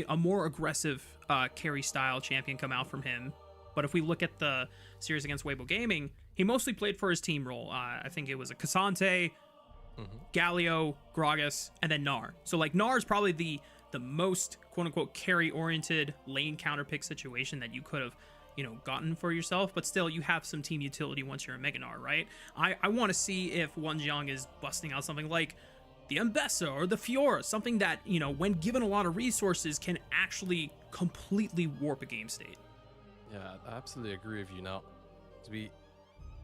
a more aggressive carry style champion come out from him. But if we look at the series against Weibo Gaming, he mostly played for his team role. I think it was a Cassante, Galio, Gragas, and then Gnar. So like Gnar is probably the most quote unquote carry oriented lane counter pick situation that you could have gotten for yourself, but still you have some team utility once you're a Mega Gnar, right? I want to see if Wonjiang is busting out something like the Mbessa or the Fiora, something that, when given a lot of resources can actually completely warp a game state. Yeah, I absolutely agree with you. Now, as we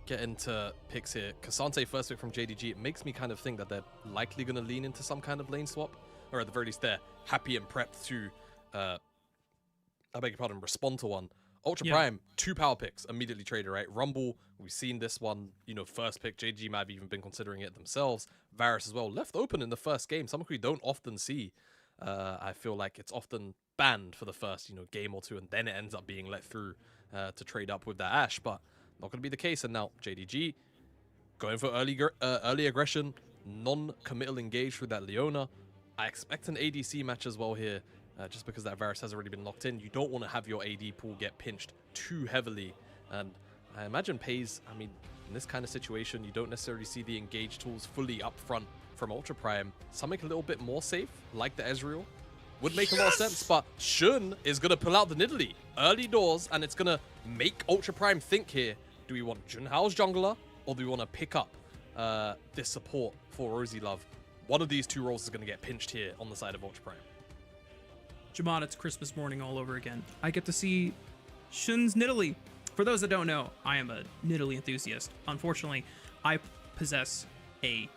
get into picks here, Cassante first pick from JDG, it makes me kind of think that they're likely going to lean into some kind of lane swap, or at the very least they're happy and prepped to, I beg your pardon, respond to one. Ultra Prime, 2 power picks, immediately traded, right? Rumble, we've seen this one, first pick. JDG might have even been considering it themselves. Varus as well, left open in the first game, something we don't often see. I feel like it's often banned for the first, game or two, and then it ends up being let through to trade up with that Ashe, but not going to be the case. And now JDG going for early aggression, non-committal engage with that Leona. I expect an ADC match as well here. Just because that Varus has already been locked in, you don't want to have your AD pool get pinched too heavily. And I imagine FaZe, in this kind of situation, you don't necessarily see the engage tools fully up front from Ultra Prime. Something a little bit more safe, like the Ezreal, would make a lot of sense. But Shun is going to pull out the Nidalee early doors, and it's going to make Ultra Prime think here, do we want Junhao's jungler, or do we want to pick up this support for RosieLove? One of these two roles is going to get pinched here on the side of Ultra Prime. Jamada, it's Christmas morning all over again. I get to see Shun's Nidalee. For those that don't know, I am a Nidalee enthusiast. Unfortunately, I possess I'm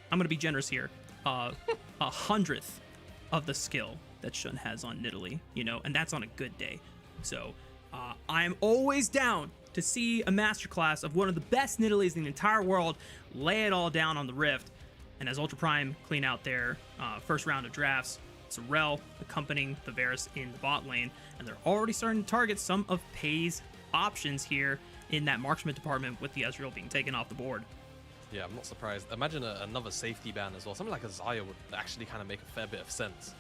going to be generous here, a 100th of the skill that Shun has on Nidalee, and that's on a good day. So I'm always down to see a masterclass of one of the best Nidalees in the entire world lay it all down on the Rift. And as Ultra Prime clean out their first round of drafts, Rel accompanying the Varus in the bot lane, and they're already starting to target some of FaZe's options here in that marksman department with the Ezreal being taken off the board. Yeah, I'm not surprised. Imagine another safety ban as well. Something like a Xayah would actually kind of make a fair bit of sense.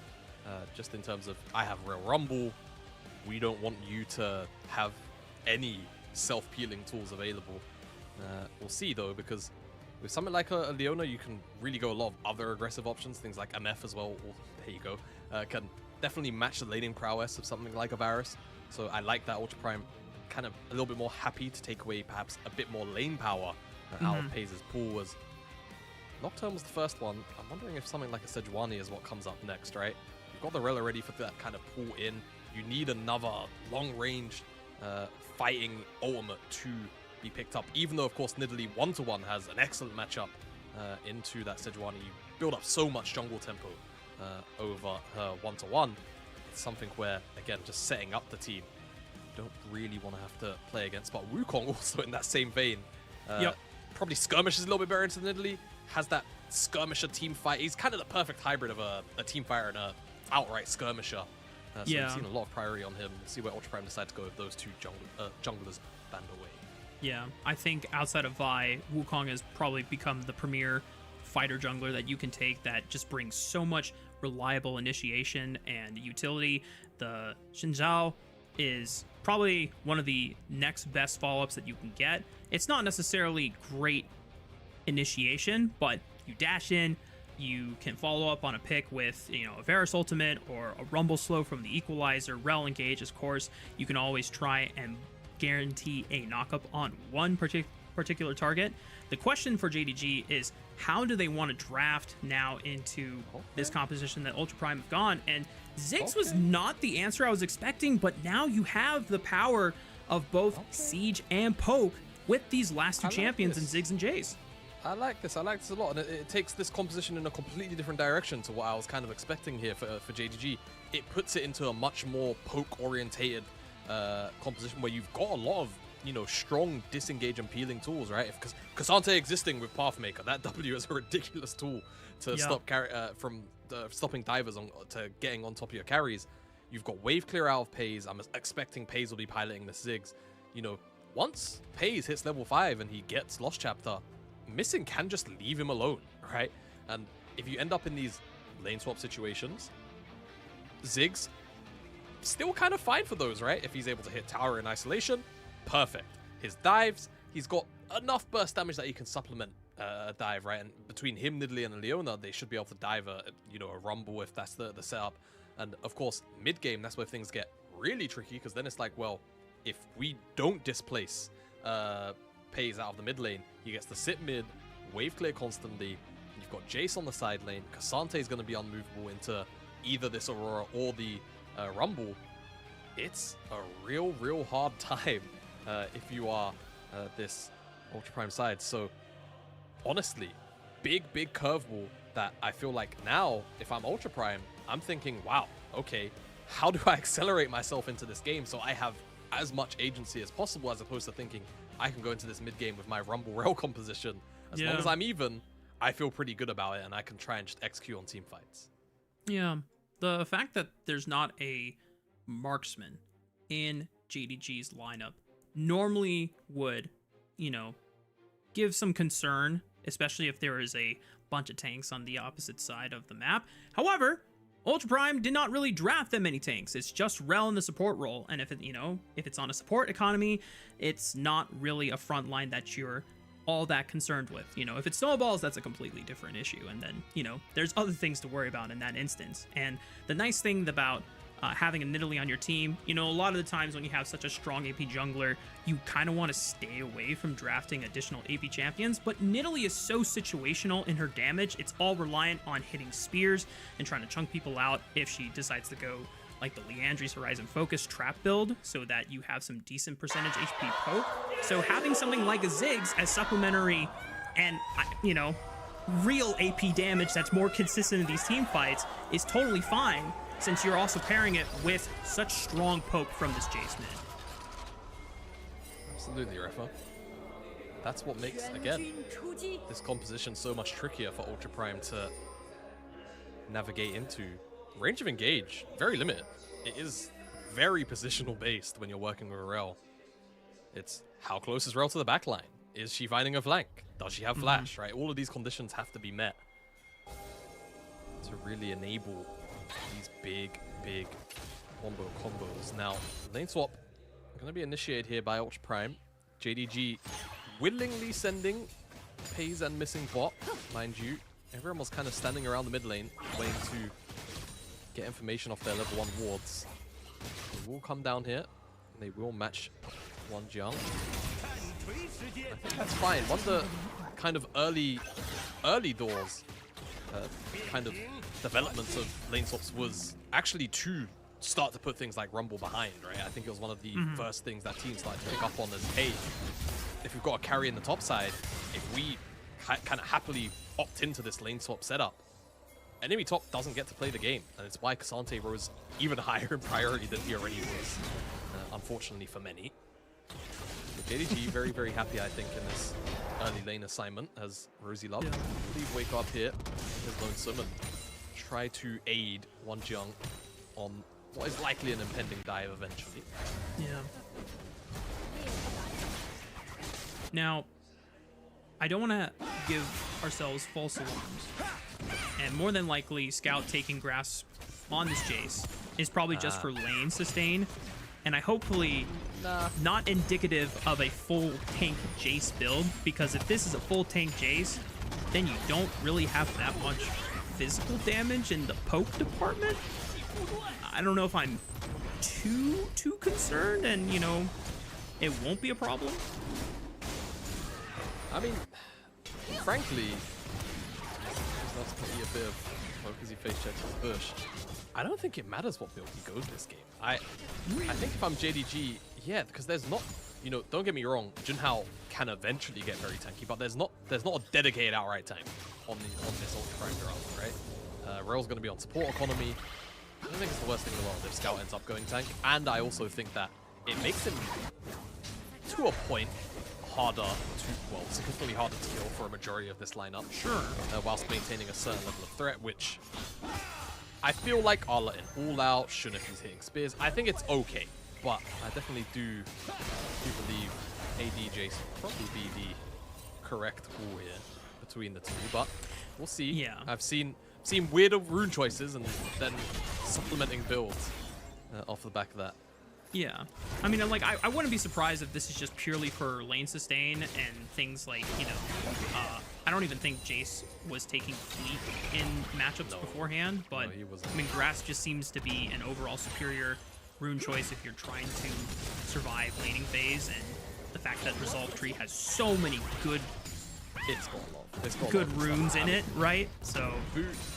Just in terms of, I have Real Rumble, we don't want you to have any self-peeling tools available. We'll see though, because with something like a Leona, you can really go a lot of other aggressive options, things like MF as well. There you go. Can definitely match the laning prowess of something like a Varus. So I like that Ultra Prime kind of a little bit more happy to take away perhaps a bit more lane power out of FaZe's pool. As Nocturne was the first one. I'm wondering if something like a Sejuani is what comes up next, right? You've got the Rela ready for that kind of pull in. You need another long-range fighting ultimate to be picked up, even though of course Nidalee 1-to-1 has an excellent matchup into that Sejuani. You build up so much jungle tempo over her 1-to-1. It's something where, again, just setting up the team, you don't really want to have to play against. But Wukong also in that same vein, probably skirmishes a little bit better into Nidalee, has that skirmisher team fight. He's kind of the perfect hybrid of a team fighter and a outright skirmisher. So we've seen a lot of priority on him. We'll see where Ultra Prime decide to go if those two junglers band away. Yeah, I think outside of Vi, Wukong has probably become the premier fighter jungler that you can take that just brings so much reliable initiation and utility. The Junhao is probably one of the next best follow-ups that you can get. It's not necessarily great initiation, but you dash in, you can follow up on a pick with, a Varus ultimate or a Rumble slow from the Equalizer, Rel engage, of course. You can always try and guarantee a knockup on one particular target. The question for JDG is, how do they want to draft now into this composition that Ultra Prime have gone? And Ziggs was not the answer I was expecting, but now you have the power of both Siege and Poke with these last two champions in Ziggs and Jace. I like this a lot, and it takes this composition in a completely different direction to what I was kind of expecting here for JDG. It puts it into a much more poke-orientated composition where you've got a lot of, strong disengage and peeling tools, right? Because Cassante existing with Pathmaker, that W is a ridiculous tool to stop stopping divers to getting on top of your carries. You've got wave clear out of Paze. I'm expecting Paze will be piloting the Ziggs. Once Paze hits level 5 and he gets Lost Chapter, Missing can just leave him alone, right? And if you end up in these lane swap situations, Ziggs, still kind of fine for those, right? If he's able to hit tower in isolation, perfect. His dives, he's got enough burst damage that he can supplement a dive, right? And between him, Nidalee, and Leona, they should be able to dive a rumble if that's the setup. And of course, mid game, that's where things get really tricky, because then it's like, well, if we don't displace Pays out of the mid lane, he gets to sit mid, wave clear constantly. You've got Jace on the side lane. Cassante is going to be unmovable into either this Aurora or the Rumble. It's a real hard time if you are this Ultra Prime side. So honestly, big curveball that I feel like now, if I'm Ultra Prime, I'm thinking, wow, okay, how do I accelerate myself into this game so I have as much agency as possible, as opposed to thinking I can go into this mid game with my Rumble rail composition. As long as I'm even, I feel pretty good about it, and I can try and just execute on team fights. Yeah, the fact that there's not a marksman in JDG's lineup normally would, give some concern, especially if there is a bunch of tanks on the opposite side of the map. However, Ultra Prime did not really draft that many tanks. It's just Rel in the support role, and if it's on a support economy, it's not really a front line that you're all that concerned with. If it snowballs, that's a completely different issue, and then there's other things to worry about in that instance. And the nice thing about having a Nidalee on your team, a lot of the times when you have such a strong AP jungler, you kind of want to stay away from drafting additional AP champions, but Nidalee is so situational in her damage. It's all reliant on hitting spears and trying to chunk people out if she decides to go like the Leandry's Horizon Focus trap build, so that you have some decent percentage HP poke. So having something like a Ziggs as supplementary and, real AP damage that's more consistent in these team fights is totally fine, since you're also pairing it with such strong poke from this Jace mid. Absolutely, Raafaa. That's what makes, again, this composition so much trickier for Ultra Prime to navigate into. Range of engage, very limited. It is very positional based when you're working with Rel. It's how close is Rel to the backline? Is she finding a flank? Does she have flash, right? All of these conditions have to be met to really enable these big combo combos. Now, lane swap going to be initiated here by Ultra Prime. JDG willingly sending Pays and missing bot, mind you. Everyone was kind of standing around the mid lane, waiting to get information off their level 1 wards. They will come down here, and they will match one Jiang. I think that's fine. One of the kind of early doors kind of developments of lane swaps was actually to start to put things like Rumble behind, right? I think it was one of the first things that teams started to pick up on as, hey, if we've got a carry in the top side, if we kind of happily opt into this lane swap setup, enemy top doesn't get to play the game, and it's why Cassante rose even higher in priority than he already was, unfortunately for many. But JDG very happy, I think, in this early lane assignment, as RosieLove leave Wake up here, his lonesome, and try to aid one Jiang on what is likely an impending dive eventually. Yeah. Now, I don't want to give ourselves false alarms. And more than likely, Scout taking grasp on this Jace is probably just for lane sustain. And I hopefully not indicative of a full tank Jace build, because if this is a full tank Jace, then you don't really have that much physical damage in the poke department. I don't know if I'm too concerned, and it won't be a problem. I mean, frankly, that's going to be a bit of poke as he face checks his bush. I don't think it matters what build he goes this game. I think if I'm JDG, yeah, because there's not, don't get me wrong, Junhao can eventually get very tanky, but there's not a dedicated outright tank on this Ultra Prime Durant, right? Rel's going to be on support economy. I don't think it's the worst thing in the world if Scout ends up going tank, and I also think that it makes him, to a point, significantly harder to kill for a majority of this lineup. Sure. Whilst maintaining a certain level of threat, which I feel like I'll let in all out, shouldn't if he's hitting spears. I think it's okay, but I definitely do believe AD Jace will probably be the correct call here between the two, but we'll see. Yeah. I've seen seen weirder rune choices and then supplementing builds off the back of that. Yeah. I mean, like, I wouldn't be surprised if this is just purely for lane sustain and things like, you know, I don't even think Jace was taking fleet in matchups beforehand, but, No, he wasn't. I mean, grass just seems to be an overall superior rune choice if you're trying to survive laning phase, and the fact that Resolve Tree has so many good It's got a lot. It's got a good lot of runes stuff. in it, right? So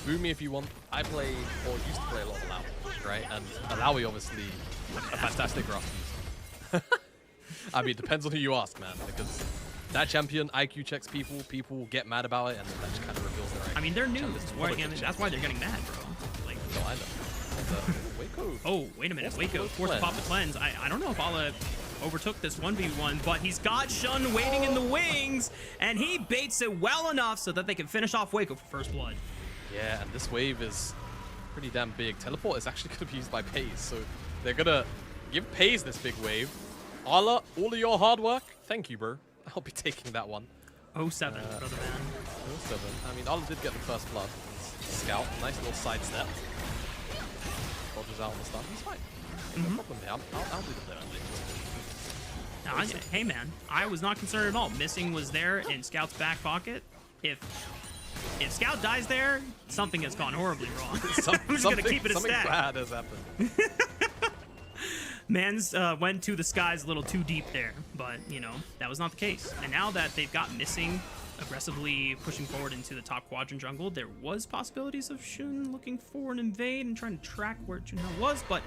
Boo me if you want. I play, or used to play a lot of Alawi, right? And Alawi obviously a fantastic grass user. I mean, it depends on who you ask, man, because that champion IQ checks people, people get mad about it, and that just kind of reveals their IQ. I mean, they're new. Champions Right? probably I mean, check. that's why they're getting mad, bro. Like, No, I know. Wako. oh, wait a minute. Forced Wako the forced to cleanse. pop the cleanse. I don't know if Ala overtook this 1v1, but he's got Shun waiting in the wings, and he baits it well enough so that they can finish off Wako for first blood. Yeah, and this wave is pretty damn big. Teleport is actually going to be used by Pays, so they're going to give Pays this big wave. Ala, all of your hard work, thank you, bro. I'll be taking that one. 07, brother man. 07. I mean, Ala did get the first blood. Scout, nice little sidestep. Dodges out on the stun. He's fine. No problem here. I'll do the damage. Now, hey man, I was not concerned at all. Missing was there in Scout's back pocket. If Scout dies there, something has gone horribly wrong. I'm just gonna keep it a Something stack. bad has happened. Mans went to the skies a little too deep there, but, you know, that was not the case. And now that they've got Missing aggressively pushing forward into the top quadrant jungle, there was possibilities of Shun looking for an invade and trying to track where Junhao was, but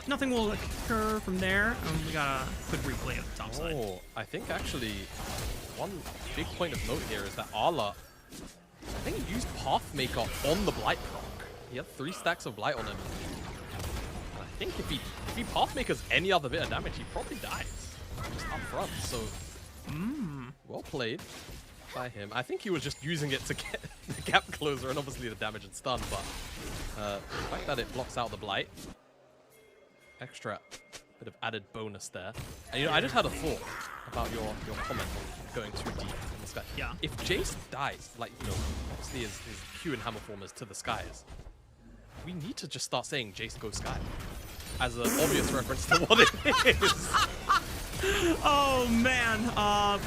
nothing will occur from there. We got a quick replay of the top side. Oh, I think actually one big point of note here is that Ala, I think he used Pathmaker on the Blight proc. He had 3 stacks of Blight on him. And I think if he Pathmakers any other bit of damage, he probably dies just up front. So, well played by him. I think he was just using it to get the gap closer and obviously the damage and stun, but the fact that it blocks out the Blight, extra bit of added bonus there. And you know, I just had a thought about your comment on going too deep in the sky. Yeah. If Jace dies, like, you know, obviously his Q and hammer form is to the skies, we need to just start saying Jace goes sky as an obvious reference to what it is. Oh man,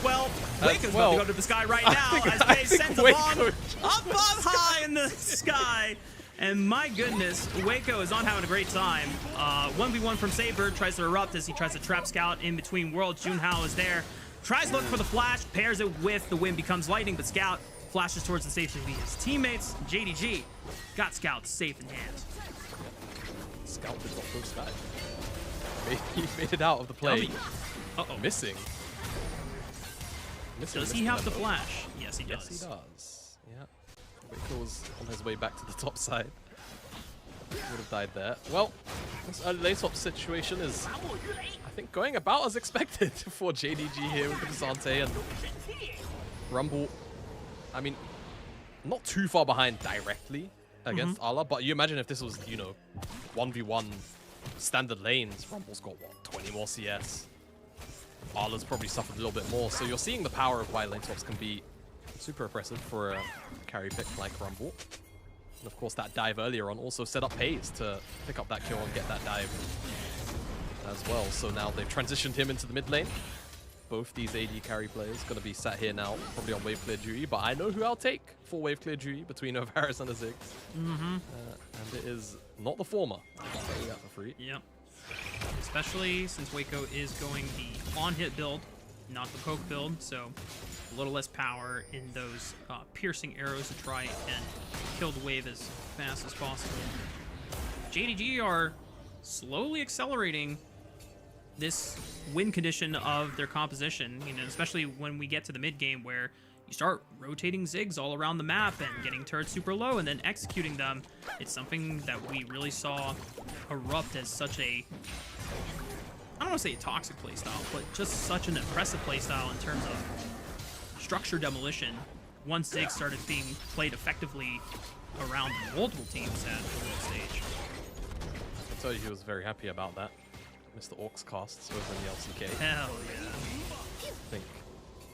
well, Waco's well, about to go to the sky right now as I Faye think sends a Wako bomb just- up high in the sky. And my goodness, Wako is not having a great time. 1v1 from Saber, tries to erupt as he tries to trap Scout in between worlds. Junhao is there, tries to look for the flash, pairs it with the wind becomes lightning, but Scout flashes towards the safety of his teammates. JDG got Scout safe in hand. Scout did not go sky. He made it out of the play. Uh-oh. Missing. Does he have the flash? Yes, he does. Yes, he does. Yeah. Wako was on his way back to the top side. Would have died there. Well, this early lane swap situation is, I think, going about as expected for JDG here with the Zante and Rumble. I mean, not too far behind directly against Ala, but you imagine if this was, you know, 1v1 standard lanes, Rumble's got, what, 20 more CS? Ala's probably suffered a little bit more, so you're seeing the power of why lane swaps can be super oppressive for a carry pick like Rumble. And of course, that dive earlier on also set up Pays to pick up that kill and get that dive as well. So now they've transitioned him into the mid lane. Both these AD carry players going to be sat here now, probably on wave clear duty, but I know who I'll take for wave clear duty between a Varus and a Ziggs. And it is not the former. I'll tell you that for free. Yep. Especially since Wako is going the on-hit build, not the poke build, so a little less power in those piercing arrows to try and kill the wave as fast as possible. JDG are slowly accelerating this win condition of their composition, you know, especially when we get to the mid game where you start rotating Ziggs all around the map and getting turrets super low and then executing them. It's something that we really saw erupt as such a, I don't want to say a toxic playstyle, but just such an impressive playstyle in terms of structure demolition once Ziggs started being played effectively around multiple teams at the world stage. I can tell you he was very happy about that. Mr. Orcs casts over in the LCK. Hell yeah. I think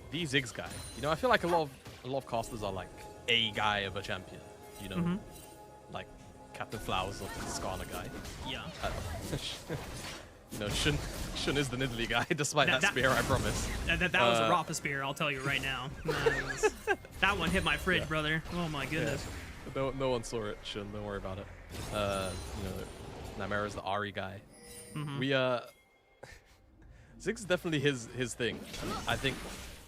the Ziggs guy. You know, I feel like a lot of casters are like a guy of a champion. you know, like Captain Flowers or Skarner guy. Yeah. You know, Shun is the Nidalee guy, despite that spear, I promise. That was a Raafaa spear, I'll tell you right now. That one hit my fridge, brother. Oh my goodness. Yeah. No one saw it, Shun, don't worry about it. You know, Namera's the Ari guy. We Ziggs is definitely his thing. And I think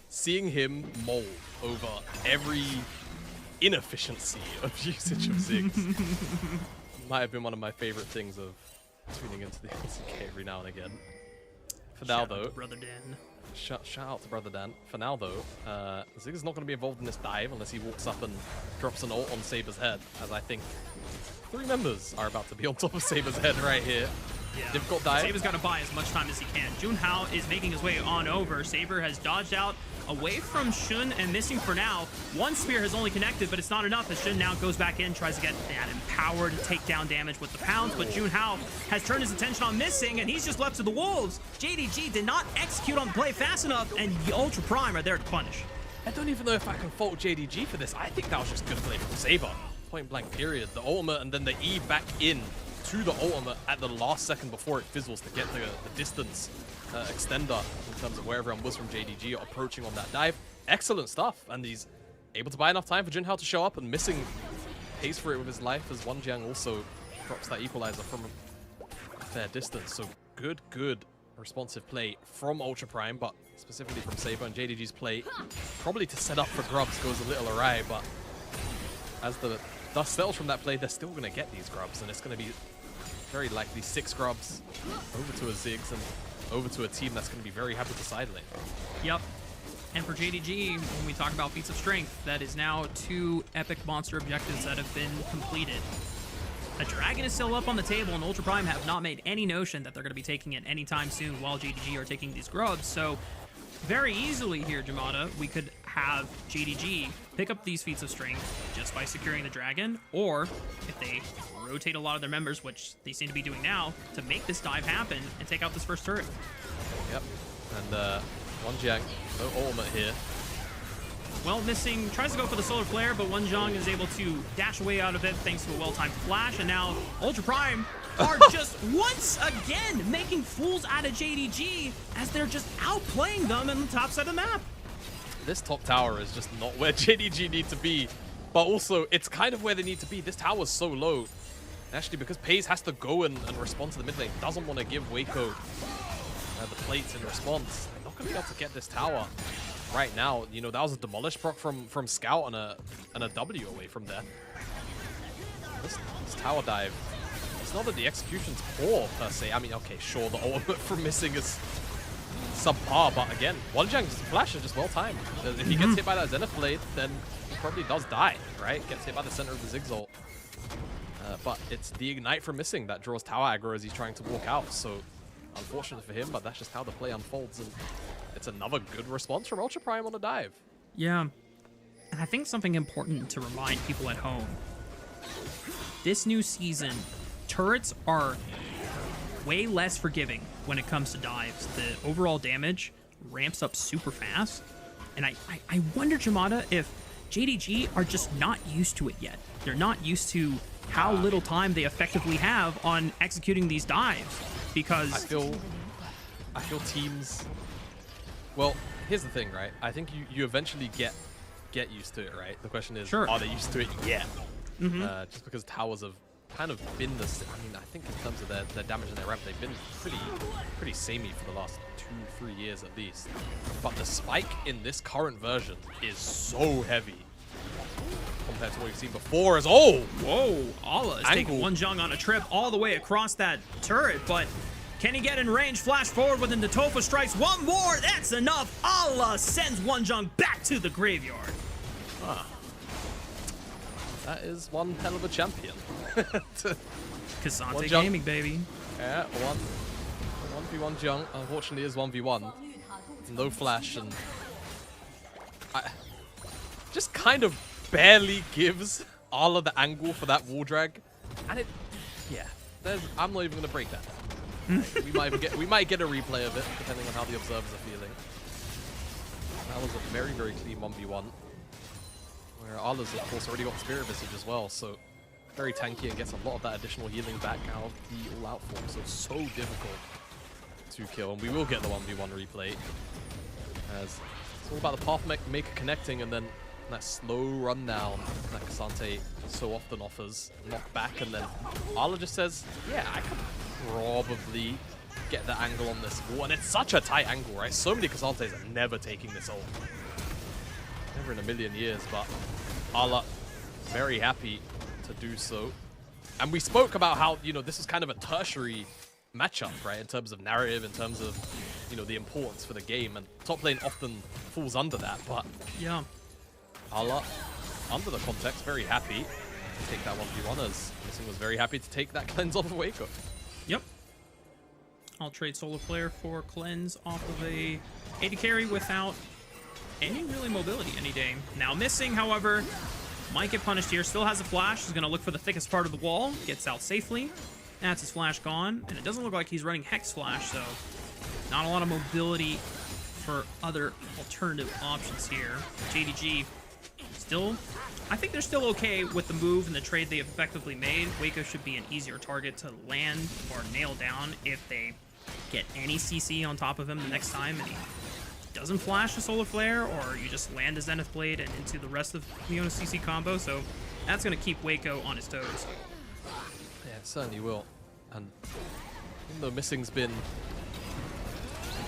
seeing him mold over every inefficiency of usage of Ziggs might have been one of my favorite things of tuning into the LCK every now and again. For now, though, Brother Dan. Shout out to Brother Dan. For now, though, Ziggs is not going to be involved in this dive unless he walks up and drops an ult on Saber's head, as I think 3 members are about to be on top of Saber's head right here. Yeah. Difficult dive. Saber's got to buy as much time as he can. Junhao is making his way on over. Saber has dodged out away from Shun and missing for now. One spear has only connected, but it's not enough as Shun now goes back in, tries to get that empowered takedown damage with the pounds, but Junhao has turned his attention on missing, and he's just left to the wolves. JDG did not execute on the play fast enough, and the Ultra Prime are there to punish. I don't even know if I can fault JDG for this. I think that was just good play from Saber. Point blank period. The ultimate and then the E back in to the ultimate at the last second before it fizzles to get the distance extender in terms of where everyone was from JDG approaching on that dive. Excellent stuff, and he's able to buy enough time for Junhao to show up, and missing pays for it with his life as Wanjiang also drops that equalizer from a fair distance. So good responsive play from Ultra Prime, but specifically from Saber, and JDG's play probably to set up for grubs goes a little awry, but as the dust settles from that play, they're still going to get these grubs, and it's going to be very likely 6 grubs over to a Ziggs and over to a team that's going to be very happy to side lane. Yep. And for JDG, when we talk about feats of strength, that is now 2 epic monster objectives that have been completed. A dragon is still up on the table, and Ultra Prime have not made any notion that they're going to be taking it anytime soon while JDG are taking these grubs. So very easily here, Jamada, we could have JDG pick up these feats of strength just by securing the dragon, or if they rotate a lot of their members, which they seem to be doing now, to make this dive happen and take out this first turret. Yep. And Wanjiang, no ultimate here. Well, missing, tries to go for the solar flare, but Wanjiang is able to dash away out of it thanks to a well-timed flash, and now Ultra Prime are just once again making fools out of JDG as they're just outplaying them in the top side of the map. This top tower is just not where JDG need to be, but also it's kind of where they need to be. This tower is so low. Actually, because Paze has to go and respond to the mid lane, doesn't want to give Wako the plates in response. They're not going to be able to get this tower right now. You know, that was a demolish proc from Scout and a W away from death. This tower dive, it's not that the execution's poor per se. I mean, okay, sure, the ultimate from missing is subpar, but again, Wanjiang's flash is just well timed. If he gets hit by that Zenith Blade, then he probably does die, right? Gets hit by the center of the Ziggs ult. But it's the Ignite from missing that draws tower aggro as he's trying to walk out. So unfortunate for him, but that's just how the play unfolds. And it's another good response from Ultra Prime on a dive. Yeah. And I think something important to remind people at home. This new season, turrets are way less forgiving when it comes to dives. The overall damage ramps up super fast. And I wonder, Jamada, if JDG are just not used to it yet. They're not used to how little time they effectively have on executing these dives, because I feel teams. Well, here's the thing, right? I think you eventually get used to it, right? The question is, are they used to it yet? Just because towers have kind of been the. I mean, I think in terms of their damage and their ramp, they've been pretty samey for the last 2-3 years at least. But the spike in this current version is so heavy compared to what you've seen before. As whoa, Allah is taking Wanjiang on a trip all the way across that turret, but can he get in range? Flash forward with the Natofa strikes. One more, that's enough. Allah sends Wanjiang back to the graveyard. That is one hell of a champion. K'Sante Gaming, baby. Yeah, 1v1 Jung. Unfortunately, is 1v1. No flash, and just kind of barely gives Arla the angle for that wall drag, and I'm not even gonna break that down. we might get a replay of it depending on how the observers are feeling. That was a very clean 1v1. Where Ala's, of course, already got Spirit Visage as well, so very tanky and gets a lot of that additional healing back out of the all-out form, so it's so difficult to kill. And we will get the 1v1 replay, as it's all about the path maker connecting and then that slow rundown that K'Sante so often offers. Knock back, and then Ala just says, yeah, I could probably get the angle on this wall. And it's such a tight angle, right? So many K'Santes are never taking this ult. Never in a million years, but Ala very happy to do so. And we spoke about how, you know, this is kind of a tertiary matchup, right? In terms of narrative, in terms of, you know, the importance for the game. And top lane often falls under that, but yeah. Ala, under the context, very happy to take that 1v1, as Missing was very happy to take that cleanse off of Wako. Yep. I'll trade Solar Flare for cleanse off of a AD carry without any really mobility any day. Now Missing, however, might get punished here. Still has a flash. He's going to look for the thickest part of the wall. Gets out safely. That's his flash gone. And it doesn't look like he's running Hex Flash, so not a lot of mobility for other alternative options here. JDG still, I think they're still okay with the move and the trade they effectively made. Wako should be an easier target to land or nail down if they get any CC on top of him the next time and he doesn't flash a Solar Flare, or you just land a Zenith Blade and into the rest of Leona CC combo. So that's going to keep Wako on his toes. Yeah, it certainly will. And even though Missing's been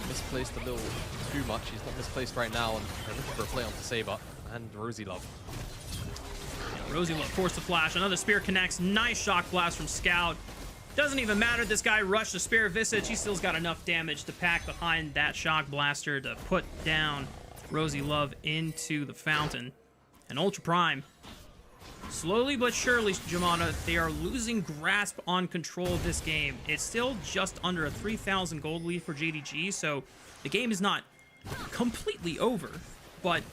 misplaced a little too much, he's not misplaced right now, and they're looking for a play onto Saber and RosieLove. Yeah, RosieLove forced to flash. Another Spear connects. Nice shock blast from Scout. Doesn't even matter. This guy rushed the Spirit Visage. He still's got enough damage to pack behind that shock blaster to put down RosieLove into the fountain. And Ultra Prime, slowly but surely, Jamada, they are losing grasp on control of this game. It's still just under a 3,000 gold lead for JDG, so the game is not completely over, but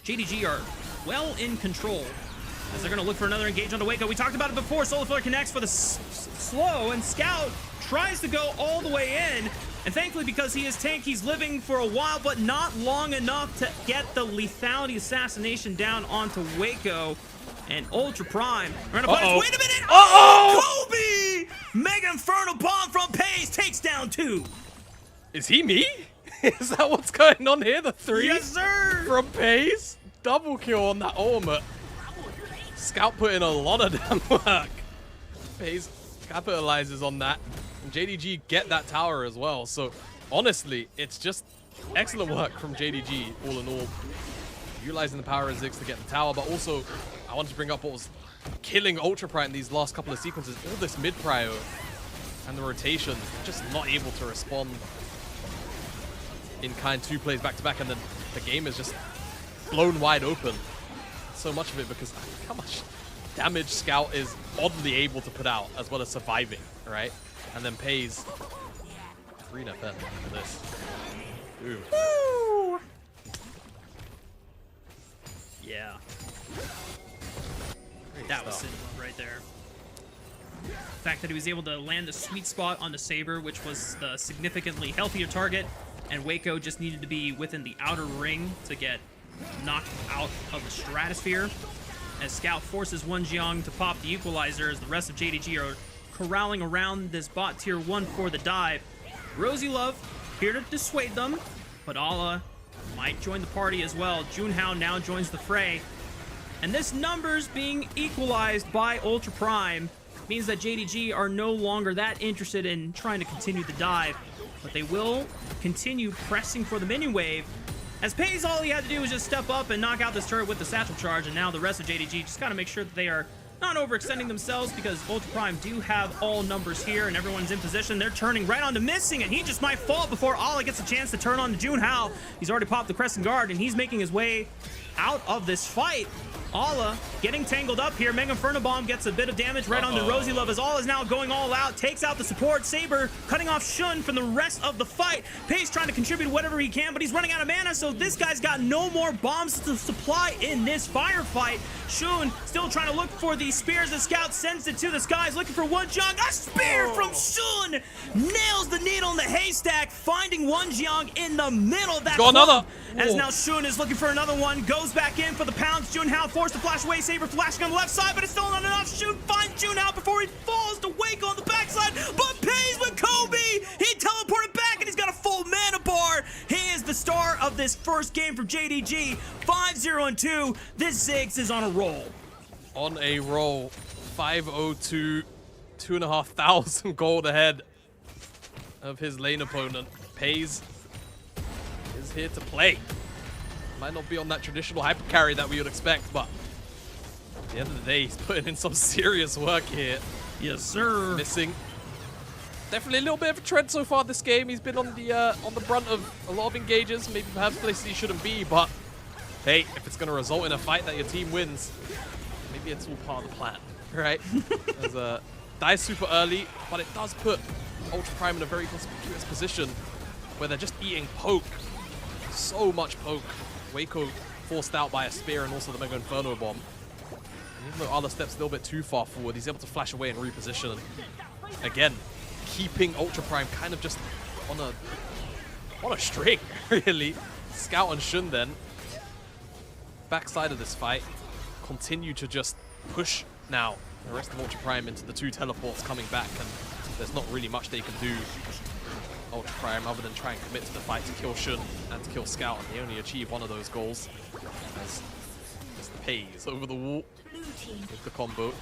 JDG are well in control as they're going to look for another engage onto Wako. We talked about it before. Solar Flare connects for the slow, and Scout tries to go all the way in. And thankfully, because he is tank, he's living for a while, but not long enough to get the lethality assassination down onto Wako. And Ultra Prime. Wait a minute! Kobe! Mega Infernal Bomb from Pace takes down 2. Is he me? Is that what's going on here? The 3? Yes, sir! From Pace. Double kill on that ultimate. Scout put in a lot of damn work. Pace capitalizes on that. And JDG get that tower as well. So, honestly, it's just excellent work from JDG, all in all. Utilizing the power of Ziggs to get the tower, but also, I wanted to bring up what was killing Ultra Prime in these last couple of sequences. All this mid-prio and the rotations, just not able to respond in kind 2 plays back-to-back, and then the game is just blown wide open. So much of it because how much damage Scout is oddly able to put out, as well as surviving, right? And then pays 3 net pen for this. Ooh. Woo! Yeah. That was CinemaLove right there. The fact that he was able to land the sweet spot on the Saber, which was the significantly healthier target, and Wako just needed to be within the outer ring to get knocked out of the stratosphere. As Scout forces One Jiang to pop the equalizer, as the rest of JDG are corralling around this bot tier 1 for the dive. RosieLove here to dissuade them, but Ala might join the party as well. Junhao now joins the fray. And this numbers being equalized by Ultra Prime means that JDG are no longer that interested in trying to continue the dive, but they will continue pressing for the minion wave. As Pays, all he had to do was just step up and knock out this turret with the satchel charge, and now the rest of JDG just gotta make sure that they are not overextending themselves, because Ultra Prime do have all numbers here and everyone's in position. They're turning right onto Missing, and he just might fall before Ala gets a chance to turn on to Junhao. He's already popped the Crescent Guard, and he's making his way out of this fight. Ala getting tangled up here. Mega Inferno Bomb gets a bit of damage right onto RosieLove, as Ala is now going all out, takes out the support. Saber cutting off Shun from the rest of the fight. Pace trying to contribute whatever he can, but he's running out of mana, so this guy's got no more bombs to supply in this firefight. Shun still trying to look for the spears. The Scout sends it to the skies, looking for One Jiang. A spear from Shun Shun nails the needle in the haystack, finding one Jiang in the middle of that Got another. As now Shun is looking for another one, goes back in for the pounds. Junhao forced to flash away, Saber flashing on the left side, but it's still not enough. Shun finds Junhao before he falls to Wako on the backside, but pays with Kobe. He teleported back and he's got a full mana bar. He is the star of this first game from JDG. 5-0-2. This Ziggs is on a roll. On a roll. 502. 2,500 gold ahead of his lane opponent. Pays is here to play. Might not be on that traditional hyper carry that we would expect, but at the end of the day, he's putting in some serious work here. Yes, sir. Missing. Definitely a little bit of a trend so far this game. He's been on the brunt of a lot of engages, maybe perhaps places he shouldn't be, but hey, if it's going to result in a fight that your team wins, maybe it's all part of the plan, right? There's dies super early, but it does put Ultra Prime in a very conspicuous position where they're just eating poke. So much poke. Wako forced out by a spear and also the Mega Inferno Bomb. And even though Arla steps a little bit too far forward, he's able to flash away and reposition. And again, keeping Ultra Prime kind of just on a string, really. Scout and Shun then, backside of this fight, continue to just push now the rest of Ultra Prime into the two teleports coming back, and there's not really much they can do, Ultra Prime, other than try and commit to the fight to kill Shun and to kill Scout, and they only achieve one of those goals as Mr. Pays over the wall with the combo.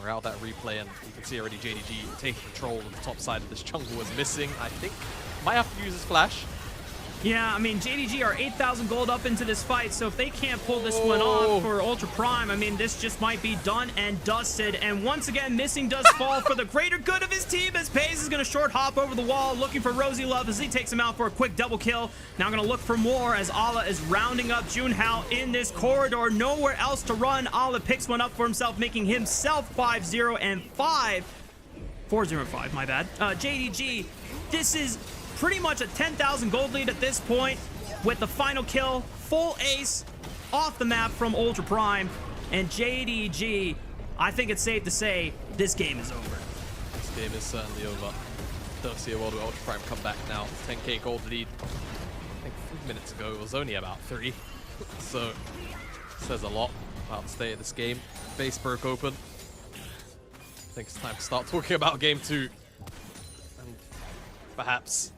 We're out that replay, and you can see already JDG taking control of the top side of this jungle is missing. I think might have to use his flash. Yeah, I mean, JDG are 8,000 gold up into this fight, so if they can't pull this one off for Ultra Prime, I mean, this just might be done and dusted. And once again, missing does fall for the greater good of his team, as Pays is going to short hop over the wall, looking for RosieLove as he takes him out for a quick double kill. Now going to look for more as Ala is rounding up Junhao in this corridor. Nowhere else to run. Ala picks one up for himself, making himself 5-0 and 5. 4-0 and 5, my bad. JDG, this is pretty much a 10,000 gold lead at this point, with the final kill, full ace off the map from Ultra Prime. And JDG, I think it's safe to say this game is over. This game is certainly over. Don't see a world where Ultra Prime come back now. 10k gold lead. I think 3 minutes ago it was only about 3. So, says a lot about the state of this game. Base broke open. I think it's time to start talking about game 2. And perhaps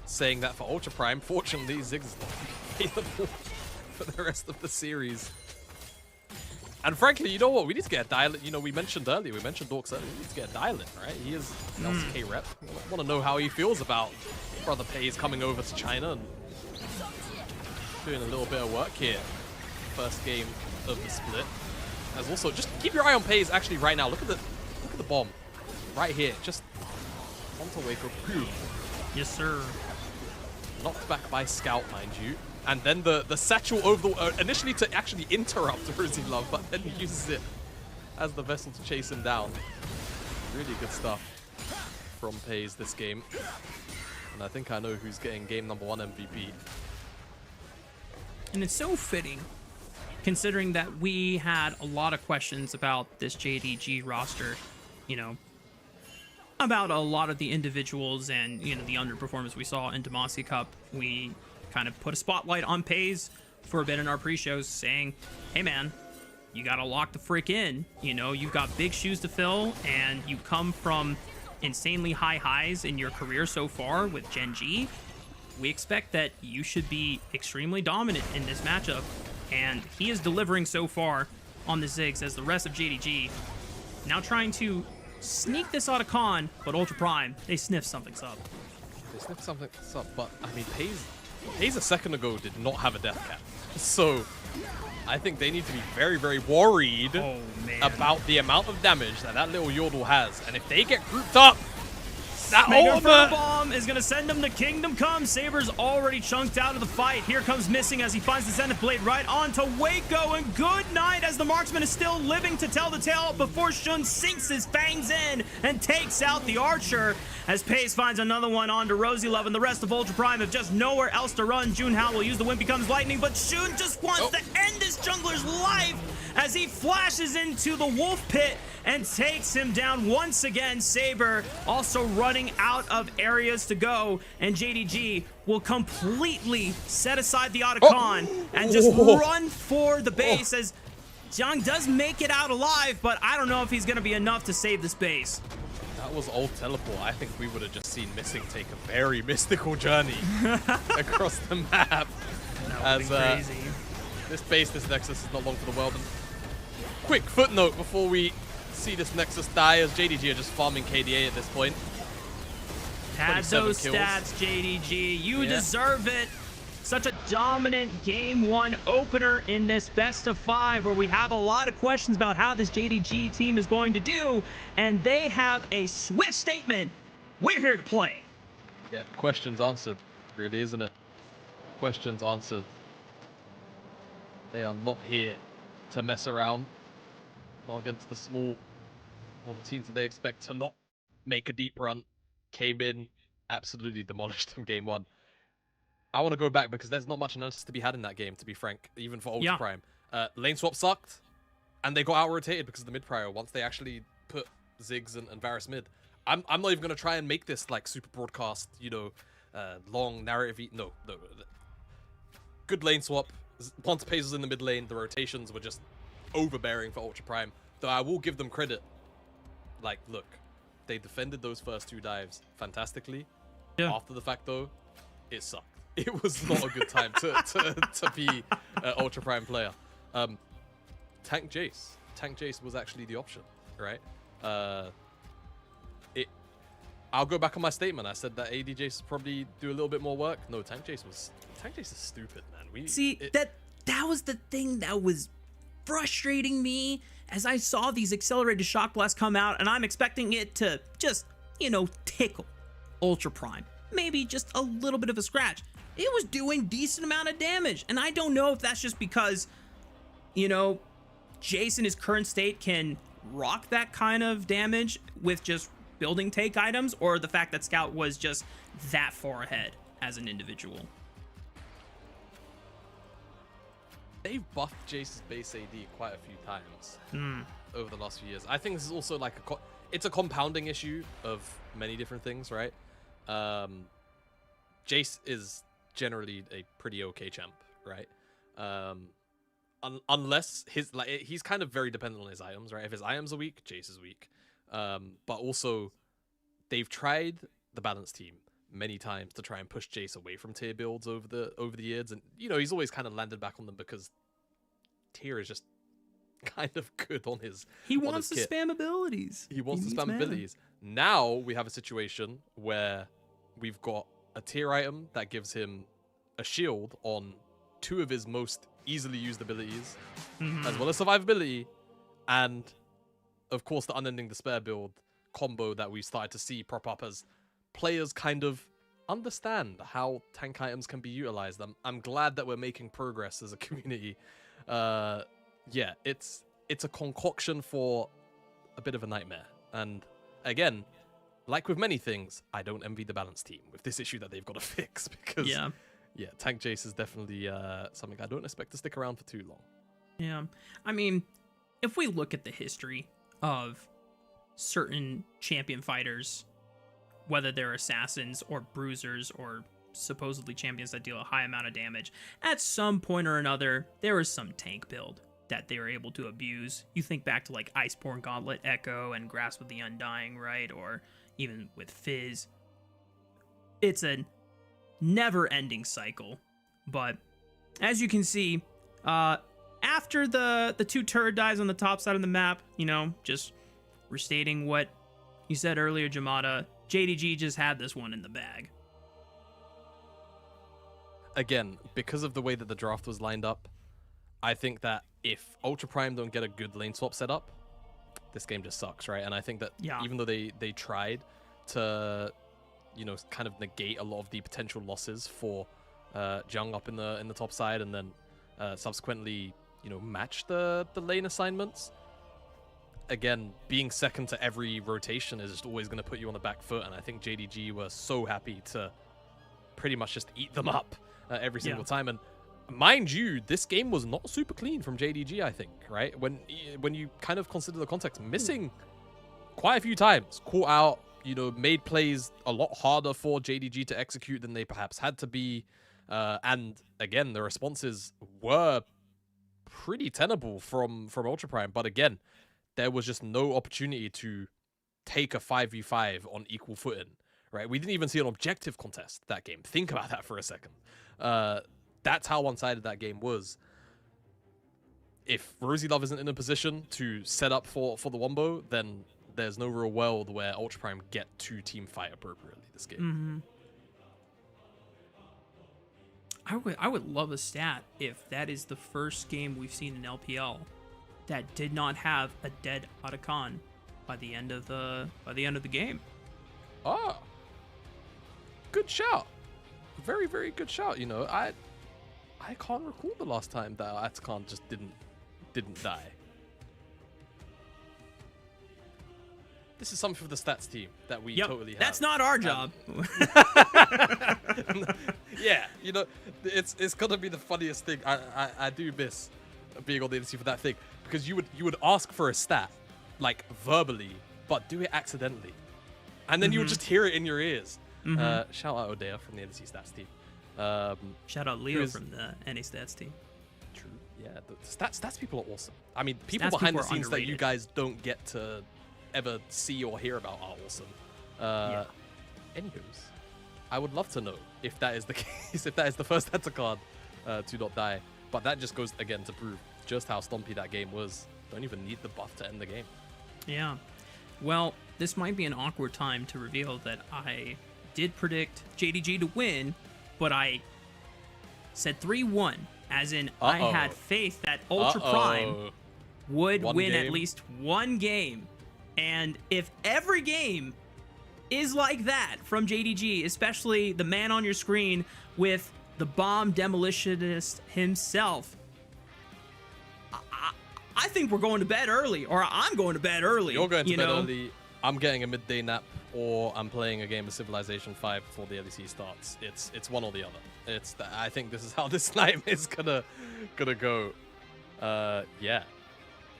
saying that for Ultra Prime, fortunately, Ziggs is not available for the rest of the series. And frankly, you know what? We need to get a dial-in. You know, we mentioned Dorks earlier, we need to get a dial-in, right? He is an LCK rep. I want to know how he feels about Brother Pays coming over to China and doing a little bit of work here. First game of the split. As also, just keep your eye on Pays actually right now. Look at the bomb right here. Just onto Wako. Yes, sir. Knocked back by Scout, mind you. And then the satchel over the initially to actually interrupt RosieLove, but then he uses it as the vessel to chase him down. Really good stuff from Pays this game. And I think I know who's getting game number 1 MVP. And it's so fitting, considering that we had a lot of questions about this JDG roster, you know, about a lot of the individuals and, you know, the underperformance we saw in Demacia Cup. We kind of put a spotlight on Pays for a bit in our pre-shows, saying, hey man, you gotta lock the frick in. You know, you've got big shoes to fill, and you come from insanely high highs in your career so far with Gen G. We expect that you should be extremely dominant in this matchup, and he is delivering so far on the Ziggs, as the rest of JDG now trying to sneak this out of con, but Ultra Prime, they sniff something's up. They sniff something's up, but I mean, Pays a second ago did not have a death cap. So I think they need to be very, very worried about the amount of damage that little Yordle has. And if they get grouped up, that Mega Bomb is going to send him to Kingdom Come. Saber's already chunked out of the fight. Here comes Missing as he finds the Zenith Blade right onto Wako. And good night, as the marksman is still living to tell the tale before Shun sinks his fangs in and takes out the Archer. As Pays finds another one onto RosieLove, and the rest of Ultra Prime have just nowhere else to run. Junhao will use the Wind Becomes Lightning, but Shun just wants to end this jungler's life as he flashes into the Wolf Pit and takes him down once again. Saber also running out of areas to go, and JDG will completely set aside the Otacon and just run for the base as Jiang does make it out alive, but I don't know if he's going to be enough to save this base. That was old teleport. I think we would have just seen Missing take a very mystical journey across the map. That would be crazy. This base, this Nexus is not long for the world. And quick footnote before we see this Nexus die, as JDG are just farming KDA at this point. Had those kills. stats, JDG. You deserve it. Such a dominant Game 1 opener in this best of 5, where we have a lot of questions about how this JDG team is going to do, and they have a swift statement. We're here to play. Yeah, questions answered, really, isn't it? Questions answered. They are not here to mess around. Not against the small teams that they expect to not make a deep run. Came in, absolutely demolished them Game 1. I want to go back because there's not much analysis to be had in that game, to be frank, even for Ultra Prime. Lane swap sucked, and they got out-rotated because of the mid-prio once they actually put Ziggs and Varus mid. I'm not even going to try and make this like super broadcast, you know, long narrative. No. Good lane swap. Ponce Pays was in the mid lane. The rotations were just overbearing for Ultra Prime. Though I will give them credit. Like, look, they defended those first 2 dives fantastically. Yeah. After the fact, though, it sucked. It was not a good time to be an Ultra Prime player. Tank Jace. Tank Jace was actually the option, right? I'll go back on my statement. I said that AD Jace would probably do a little bit more work. No, Tank Jace is stupid, man. That was the thing that was frustrating me as I saw these accelerated shock blasts come out, and I'm expecting it to just, you know, tickle Ultra Prime. Maybe just a little bit of a scratch. It was doing decent amount of damage, and I don't know if that's just because, you know, Jace in his current state can rock that kind of damage with just building take items, or the fact that Scout was just that far ahead as an individual. They've buffed Jace's base AD quite a few times over the last few years. I think this is also like it's a compounding issue of many different things, right? Jace is generally a pretty okay champ, right? Unless he's kind of very dependent on his items, right? If his items are weak, Jace is weak. But also, they've tried the balance team many times to try and push Jace away from tier builds over the years, and you know he's always kind of landed back on them because tier is just kind of good on his. He wants to spam abilities. He wants to spam abilities. Now we have a situation where we've got a tier item that gives him a shield on 2 of his most easily used abilities, as well as survivability, and of course the Unending Despair build combo that we started to see prop up as players kind of understand how tank items can be utilized. I'm glad that we're making progress as a community. Yeah, it's a concoction for a bit of a nightmare. And again, like with many things, I don't envy the balance team with this issue that they've got to fix, because yeah, Tank Jace is definitely something I don't expect to stick around for too long. Yeah, I mean, if we look at the history of certain champion fighters, whether they're assassins or bruisers or supposedly champions that deal a high amount of damage, at some point or another, there was some tank build that they were able to abuse. You think back to like Iceborne Gauntlet, Echo, and Grasp of the Undying, right? Or even with Fizz. It's a never-ending cycle. But as you can see, after the 2 turret dives on the top side of the map, you know, just restating what you said earlier, Jamada, JDG just had this one in the bag. Again, because of the way that the draft was lined up, I think that if Ultra Prime don't get a good lane swap setup, this game just sucks, right? And I think that even though they tried to, you know, kind of negate a lot of the potential losses for Jung up in the top side, and then subsequently, you know, match the lane assignments, again, being second to every rotation is just always going to put you on the back foot. And I think JDG were so happy to pretty much just eat them up every single time. And mind you, this game was not super clean from JDG, I think, right? When you kind of consider the context, missing quite a few times, caught out, you know, made plays a lot harder for JDG to execute than they perhaps had to be. And again, the responses were pretty tenable from Ultra Prime. But again, there was just no opportunity to take a 5v5 on equal footing, right? We didn't even see an objective contest that game. Think about that for a second. That's how one-sided that game was. If RosieLove isn't in a position to set up for the wombo, then there's no real world where Ultra Prime get to team fight appropriately this game. I would love a stat if that is the first game we've seen in LPL that did not have a dead Otacon by the end of the game. Ah, good shout. Very, very good shout. You know, I can't recall the last time that Otacon just didn't die. This is something for the stats team that we totally have. That's not our job. Yeah, you know, it's gonna be the funniest thing. I do miss being on the NC for that thing, because you would ask for a stat, like verbally, but do it accidentally, and then you would just hear it in your ears. Shout out Odea from the NC stats team. Shout out Leo from the NA stats team. True. Yeah, the stats people are awesome. I mean, people Stats behind people the are scenes that you underrated. guys don't get to ever see or hear about are awesome. Anywho's, I would love to know if that is the case, if that is the first Otacon to not die. But that just goes again to prove just how stompy that game was. Don't even need the buff to end the game. Yeah. Well, this might be an awkward time to reveal that I did predict JDG to win, but I said 3-1, as in I had faith that Ultra Prime would win at least one game. And if every game is like that from JDG, especially the man on your screen with the bomb demolitionist himself, I think we're going to bed early, or I'm going to bed early. You're going to bed early. I'm getting a midday nap, or I'm playing a game of Civilization 5 before the LEC starts. It's one or the other. I think this is how this night is gonna go. Yeah,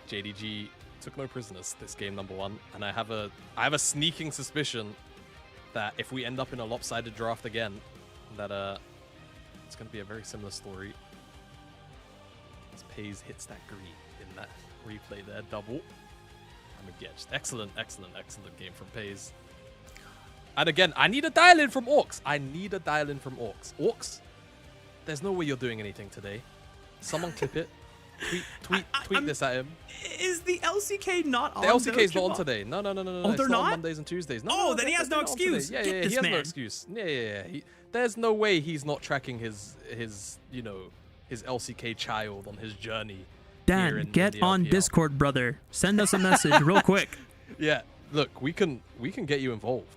JDG took no prisoners this game, number one, and I have a sneaking suspicion that if we end up in a lopsided draft again, that it's gonna be a very similar story. As Pays hits that green in that replay there, double. I mean, yeah, just excellent game from Pays. And again, I need a dial-in from Orcs. Orcs, there's no way you're doing anything today. Someone clip it. Tweet this at him. Is the LCK not on? The LCK is not on today. No. Oh, they're it's not on Mondays and Tuesdays. No, then he has no excuse. Yeah, Get he has man. no excuse. Yeah. There's no way he's not tracking his LCK child on his journey. Dan, get on Discord, brother. Send us a message real quick. Yeah, look, we can get you involved.